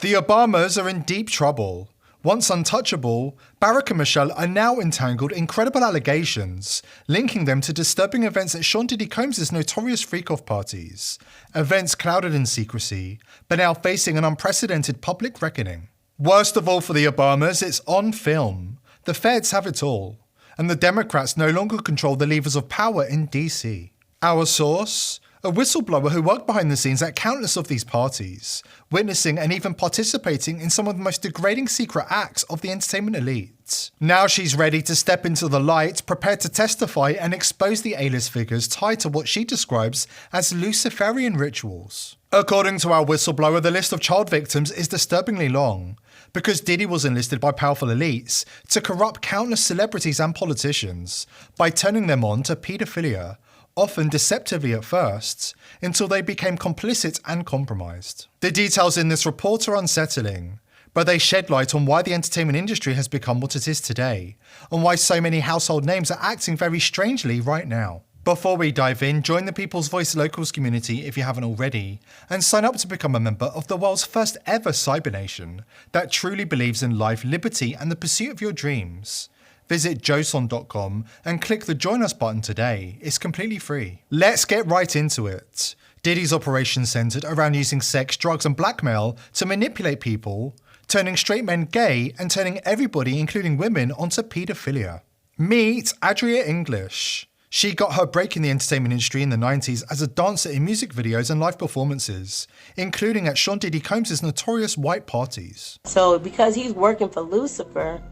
The Obamas are in deep trouble. Once untouchable, Barack and Michelle are now entangled in credible allegations, linking them to disturbing events at Sean Diddy Combs' notorious freak-off parties. Events clouded in secrecy, but now facing an unprecedented public reckoning. Worst of all for the Obamas, it's on film. The feds have it all, and the Democrats no longer control the levers of power in DC. Our source? A whistleblower who worked behind the scenes at countless of these parties, witnessing and even participating in some of the most degrading secret acts of the entertainment elite. Now she's ready to step into the light, prepared to testify and expose the A-list figures tied to what she describes as Luciferian rituals. According to our whistleblower, the list of child victims is disturbingly long, because Diddy was enlisted by powerful elites to corrupt countless celebrities and politicians by turning them on to paedophilia, often deceptively at first, until they became complicit and compromised. The details in this report are unsettling, but they shed light on why the entertainment industry has become what it is today, and why so many household names are acting very strangely right now. Before we dive in, join the People's Voice Locals community if you haven't already, and sign up to become a member of the world's first ever cyber nation that truly believes in life, liberty, and the pursuit of your dreams. Visit joson.com and click the Join Us button today. It's completely free. Let's get right into it. Diddy's operation centered around using sex, drugs, and blackmail to manipulate people, turning straight men gay and turning everybody, including women, onto paedophilia. Meet Adria English. She got her break in the entertainment industry in the 90s as a dancer in music videos and live performances, including at Sean Diddy Combs' notorious white parties. So because he's working for Lucifer,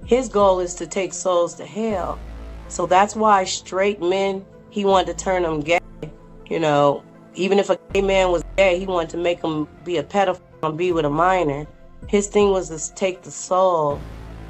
his goal is to take souls to hell. So that's why straight men, he wanted to turn them gay. You know, even if a gay man was gay, he wanted to make him be a pedophile and be with a minor. His thing was to take the soul.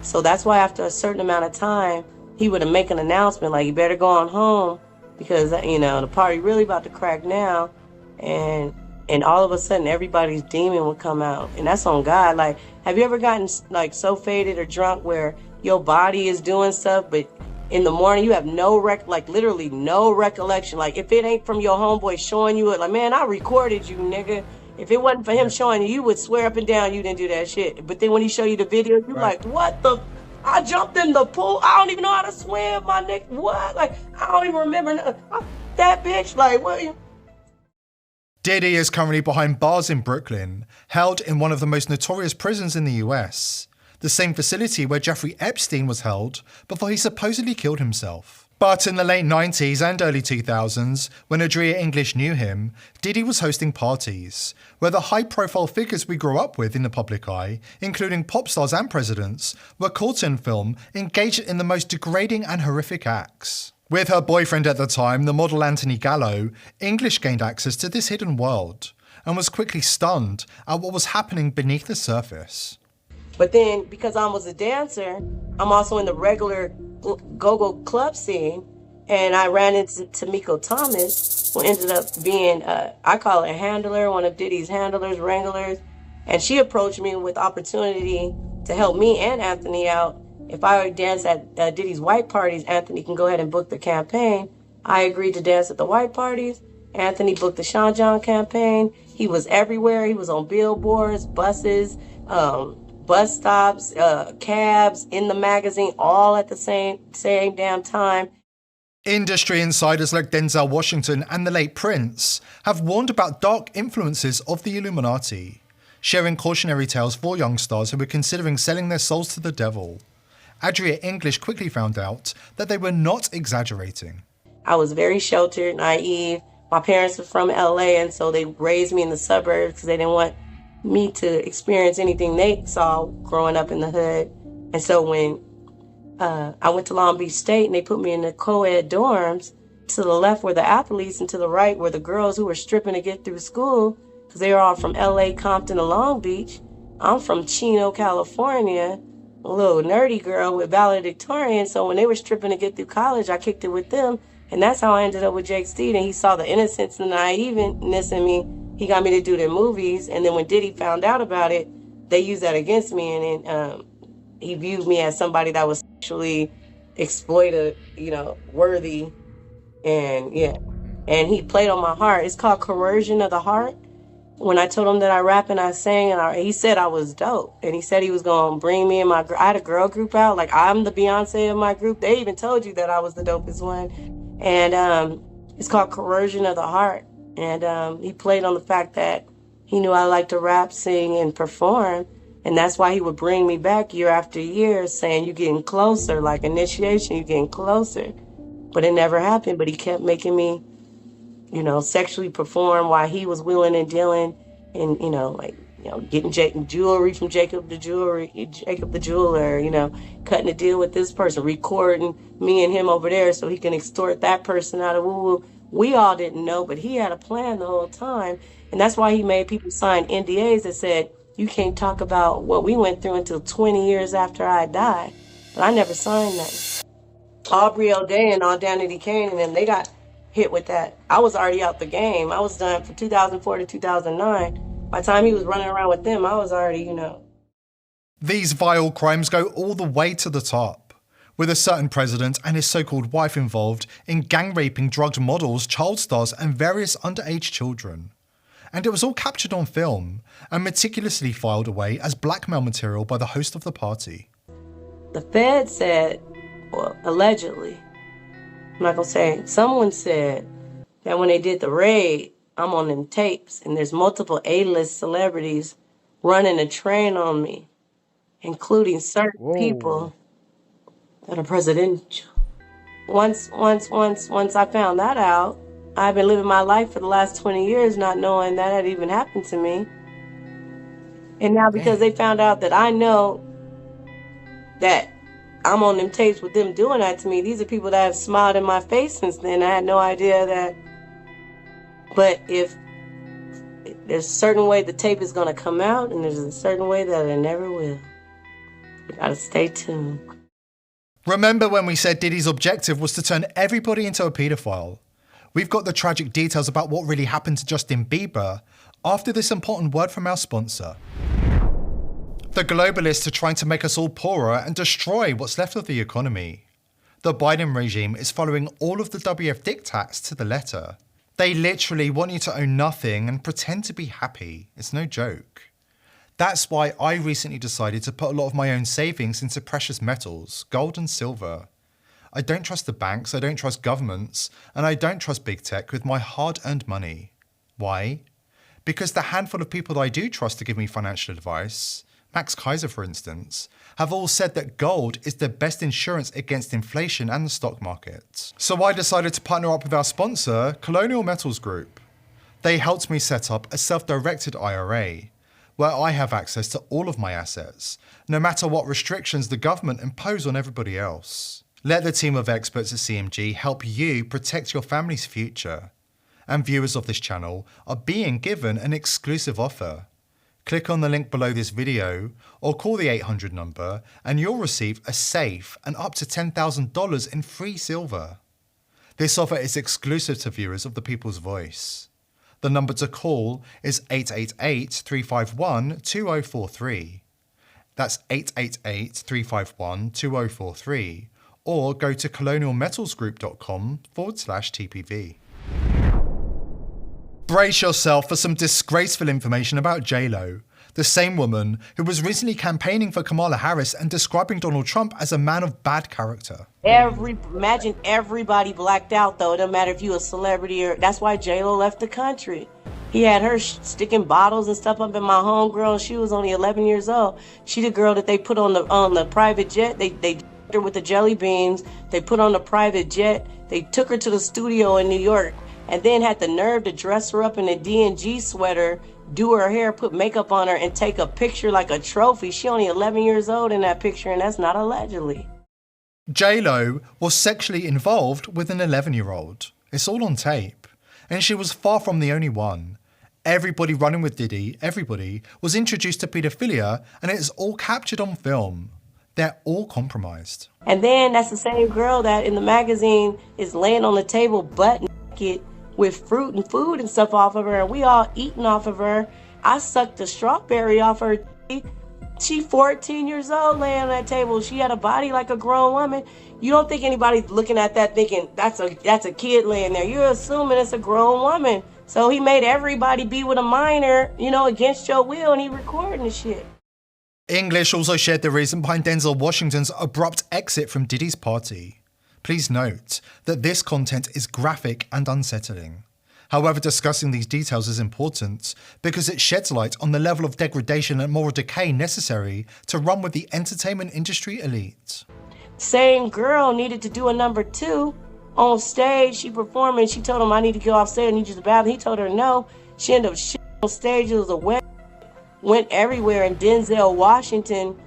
So that's why after a certain amount of time, he would make an announcement like, you better go on home because, you know, the party really about to crack now. And all of a sudden, everybody's demon would come out. And that's on God. Like, have you ever gotten, like, so faded or drunk where your body is doing stuff, but in the morning you have literally no recollection? Like, if it ain't from your homeboy showing you it, like, man, I recorded you, nigga. If it wasn't for him showing you, you would swear up and down you didn't do that shit. But then when he show you the video, you're like, what the? I jumped in the pool. I don't even know how to swim, my nigga. What? Like, I don't even remember that bitch. Like, what? Diddy is currently behind bars in Brooklyn, held in one of the most notorious prisons in the US, the same facility where Jeffrey Epstein was held before he supposedly killed himself. But in the late 90s and early 2000s, when Adria English knew him, Diddy was hosting parties, where the high-profile figures we grew up with in the public eye, including pop stars and presidents, were caught in film, engaged in the most degrading and horrific acts. With her boyfriend at the time, the model Anthony Gallo, English gained access to this hidden world and was quickly stunned at what was happening beneath the surface. But then, because I was a dancer, I'm also in the regular go-go club scene, and I ran into Tamiko Thomas, who ended up being, I call her a handler, one of Diddy's handlers, wranglers, and she approached me with opportunity to help me and Anthony out. If I would dance at Diddy's white parties, Anthony can go ahead and book the campaign. I agreed to dance at the white parties. Anthony booked the Sean John campaign. He was everywhere. He was on billboards, buses, bus stops, cabs, in the magazine, all at the same damn time. Industry insiders like Denzel Washington and the late Prince have warned about dark influences of the Illuminati, sharing cautionary tales for young stars who were considering selling their souls to the devil. Adria English quickly found out that they were not exaggerating. I was very sheltered, naive. My parents were from LA, and so they raised me in the suburbs because they didn't want me to experience anything they saw growing up in the hood. And so when I went to Long Beach State and they put me in the co-ed dorms, to the left were the athletes and to the right were the girls who were stripping to get through school because they were all from LA, Compton, and Long Beach. I'm from Chino, California, a little nerdy girl with valedictorian. So when they were stripping to get through college, I kicked it with them. And that's how I ended up with Jake Steed. And he saw the innocence and the naiveness in me. He got me to do their movies. And then when Diddy found out about it, they used that against me. And then he viewed me as somebody that was sexually exploited, worthy. And yeah. And he played on my heart. It's called coercion of the heart. when I told him that I rap and I sang, and he said I was dope. And he said he was going to bring me and I had a girl group out. Like, I'm the Beyonce of my group. They even told you that I was the dopest one. And it's called Coercion of the Heart. And he played on the fact that he knew I liked to rap, sing, and perform. And that's why he would bring me back year after year saying, you're getting closer, like initiation, you're getting closer. But it never happened. But he kept making me, sexually perform while he was wheeling and dealing and, getting jewelry from Jacob the Jeweler, cutting a deal with this person, recording me and him over there so he can extort that person out of woo-woo. We all didn't know, but he had a plan the whole time. And that's why he made people sign NDAs that said, you can't talk about what we went through until 20 years after I died. But I never signed that. Aubrey O'Day and Danity Kane and them, they got hit with that. I was already out the game. I was done from 2004 to 2009. By the time he was running around with them, I was already, These vile crimes go all the way to the top, with a certain president and his so-called wife involved in gang raping drugged models, child stars, and various underage children. And it was all captured on film and meticulously filed away as blackmail material by the host of the party. The Fed said, well, allegedly, I'm not gonna say, someone said that when they did the raid, I'm on them tapes and there's multiple A-list celebrities running a train on me, including certain people that are presidential. Once I found that out, I've been living my life for the last 20 years not knowing that had even happened to me. And now because they found out that I know that I'm on them tapes with them doing that to me, these are people that have smiled in my face since then. I had no idea that. But if there's a certain way the tape is going to come out and there's a certain way that it never will. You got to stay tuned. Remember when we said Diddy's objective was to turn everybody into a paedophile? We've got the tragic details about what really happened to Justin Bieber after this important word from our sponsor. The globalists are trying to make us all poorer and destroy what's left of the economy. The Biden regime is following all of the WF diktats to the letter. They literally want you to own nothing and pretend to be happy. It's no joke. That's why I recently decided to put a lot of my own savings into precious metals, gold and silver. I don't trust the banks, I don't trust governments, and I don't trust big tech with my hard-earned money. Why? Because the handful of people that I do trust to give me financial advice, Max Kaiser for instance, have all said that gold is the best insurance against inflation and the stock market. So I decided to partner up with our sponsor, Colonial Metals Group. They helped me set up a self-directed IRA, where I have access to all of my assets, no matter what restrictions the government impose on everybody else. Let the team of experts at CMG help you protect your family's future. And viewers of this channel are being given an exclusive offer. Click on the link below this video or call the 800 number and you'll receive a safe and up to $10,000 in free silver. This offer is exclusive to viewers of The People's Voice. The number to call is 888-351-2043. That's 888-351-2043. Or go to colonialmetalsgroup.com/TPV. Brace yourself for some disgraceful information about J-Lo, the same woman who was recently campaigning for Kamala Harris and describing Donald Trump as a man of bad character. Imagine everybody blacked out though. It doesn't matter if you a celebrity or, that's why J-Lo left the country. He had her sticking bottles and stuff up in my homegirl. She was only 11 years old. She the girl that they put on the private jet. They her with the jelly beans. They put on the private jet. They took her to the studio in New York and then had the nerve to dress her up in a D&G sweater, do her hair, put makeup on her, and take a picture like a trophy. She only 11 years old in that picture, and that's not allegedly. J-Lo was sexually involved with an 11-year-old. It's all on tape. And she was far from the only one. Everybody running with Diddy, everybody, was introduced to paedophilia, and it is all captured on film. They're all compromised. And then that's the same girl that in the magazine is laying on the table butt naked with fruit and food and stuff off of her, and we all eating off of her. I sucked the strawberry off her. She 14 years old laying on that table. She had a body like a grown woman. You don't think anybody's looking at that thinking that's a kid laying there. You're assuming it's a grown woman So he made everybody be with a minor, you know, against your will, and he recording the shit. English also shared the reason behind Denzel Washington's abrupt exit from Diddy's party. Please note that this content is graphic and unsettling. However, discussing these details is important because it sheds light on the level of degradation and moral decay necessary to run with the entertainment industry elite. Same girl needed to do a number 2 on stage. She performed and she told him, I need to go off stage, I need to use the bathroom. He told her no. She ended up shit on stage. It was a wet, went everywhere, and Denzel Washington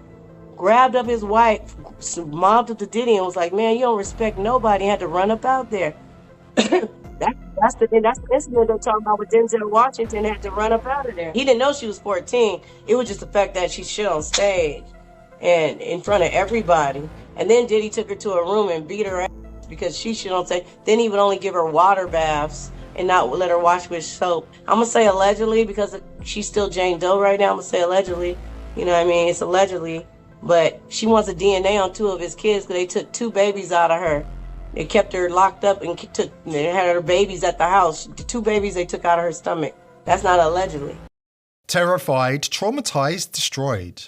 grabbed up his wife, mobbed up to Diddy and was like, man, you don't respect nobody, and had to run up out there. That's the incident they're talking about with Denzel Washington had to run up out of there. He didn't know she was 14. It was just the fact that she shit on stage and in front of everybody. And then Diddy took her to a room and beat her ass because she shit on stage. Then he would only give her water baths and not let her wash with soap. I'm gonna say allegedly because she's still Jane Doe right now. I'm gonna say allegedly. You know what I mean? It's allegedly. But she wants a DNA on 2 of his kids because they took 2 babies out of her. They kept her locked up and they had her babies at the house. The 2 babies they took out of her stomach. That's not allegedly. Terrified, traumatized, destroyed.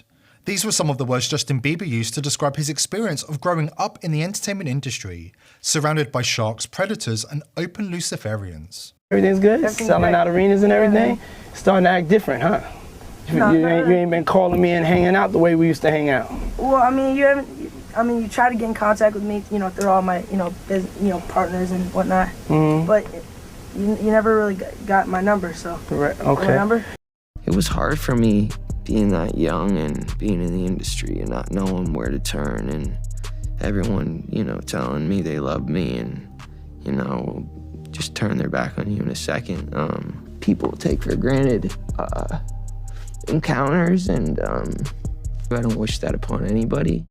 These were some of the words Justin Bieber used to describe his experience of growing up in the entertainment industry, surrounded by sharks, predators, and open Luciferians. Everything's good? Selling out arenas and everything? Starting to act different, huh? You ain't been calling me and hanging out the way we used to hang out. Well, I mean, you try to get in contact with me, you know, through all my, partners and whatnot. Mm-hmm. But you never really got my number, so. Right. Okay. My number? It was hard for me being that young and being in the industry and not knowing where to turn, and everyone, telling me they love me and, just turn their back on you in a second. People take for granted encounters, and I don't wish that upon anybody.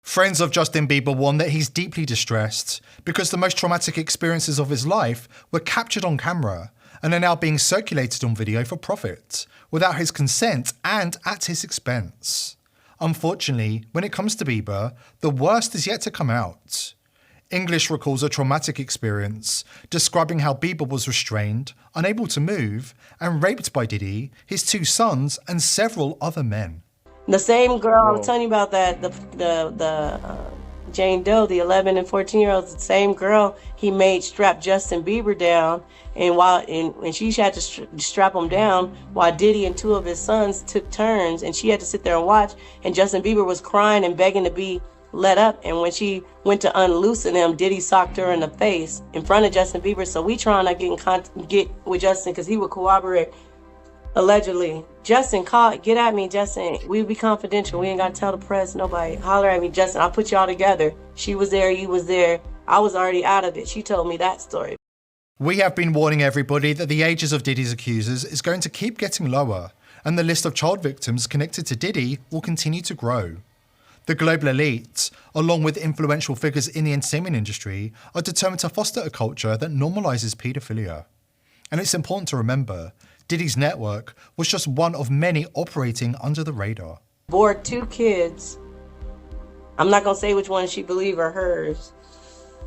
Friends of Justin Bieber warn that he's deeply distressed because the most traumatic experiences of his life were captured on camera and are now being circulated on video for profit, without his consent and at his expense. Unfortunately, when it comes to Bieber, the worst is yet to come out. English recalls a traumatic experience, describing how Bieber was restrained, unable to move, and raped by Diddy, his 2 sons, and several other men. The same girl I was telling you about, that the Jane Doe, the 11 and 14-year-olds, the same girl he made strap Justin Bieber down, and she had to strap him down while Diddy and 2 of his sons took turns, and she had to sit there and watch, and Justin Bieber was crying and begging to be let up, and when she went to unloosen him, Diddy socked her in the face in front of Justin Bieber. So we trying to get with Justin because he would corroborate. Allegedly, Justin, get at me, Justin. We be confidential. We ain't gotta tell the press, nobody. Holler at me, Justin. I'll put y'all together. She was there, you was there. I was already out of it. She told me that story. We have been warning everybody that the ages of Diddy's accusers is going to keep getting lower, and the list of child victims connected to Diddy will continue to grow. The global elite, along with influential figures in the entertainment industry, are determined to foster a culture that normalizes paedophilia. And it's important to remember, Diddy's network was just one of many operating under the radar. Bore 2 kids. I'm not gonna say which one she believe are hers,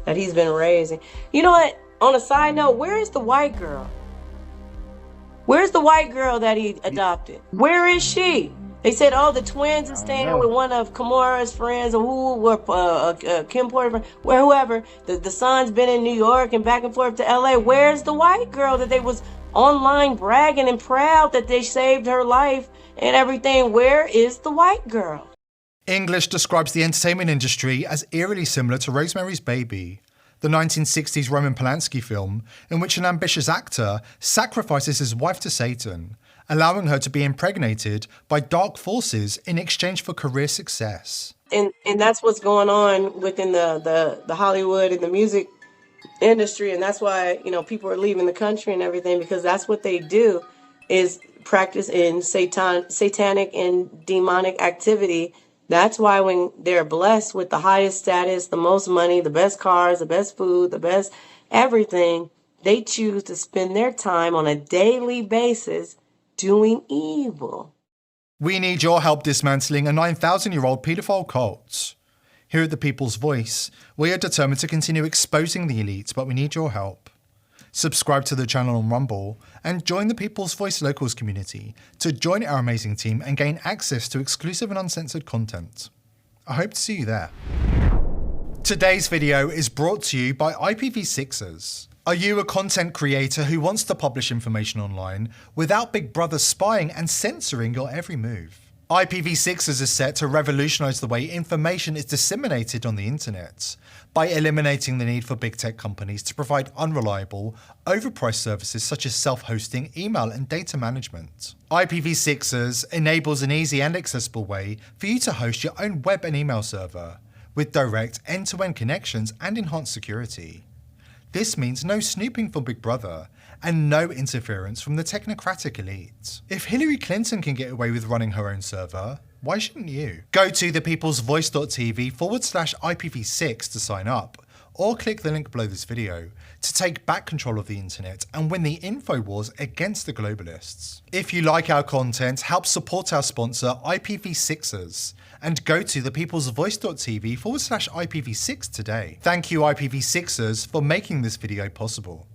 that he's been raising. You know what? On a side note, where is the white girl? Where's the white girl that he adopted? Where is she? They said, the twins are staying with one of Kamora's friends, or Kim Porter, whoever. The son's been in New York and back and forth to LA. Where's the white girl that they was online bragging and proud that they saved her life and everything? Where is the white girl? English describes the entertainment industry as eerily similar to Rosemary's Baby, the 1960s Roman Polanski film in which an ambitious actor sacrifices his wife to Satan, allowing her to be impregnated by dark forces in exchange for career success. And that's what's going on within the Hollywood and the music industry, and that's why people are leaving the country and everything, because that's what they do, is practice in satanic and demonic activity. That's why when they're blessed with the highest status, the most money, the best cars, the best food, the best everything, they choose to spend their time on a daily basis doing evil. We need your help dismantling a 9,000-year-old paedophile cult. Here at The People's Voice, we are determined to continue exposing the elites, but we need your help. Subscribe to the channel on Rumble, and join the People's Voice Locals community to join our amazing team and gain access to exclusive and uncensored content. I hope to see you there. Today's video is brought to you by IPv6ers. Are you a content creator who wants to publish information online without Big Brother spying and censoring your every move? IPv6ers is set to revolutionize the way information is disseminated on the internet by eliminating the need for big tech companies to provide unreliable, overpriced services such as self-hosting, email, and data management. IPv6ers enables an easy and accessible way for you to host your own web and email server with direct end-to-end connections and enhanced security. This means no snooping from Big Brother and no interference from the technocratic elite. If Hillary Clinton can get away with running her own server, why shouldn't you? Go to thepeoplesvoice.tv/IPv6 to sign up, or click the link below this video to take back control of the internet and win the info wars against the globalists. If you like our content, help support our sponsor IPv6ers and go to thepeoplesvoice.tv/IPv6 today. Thank you IPv6ers for making this video possible.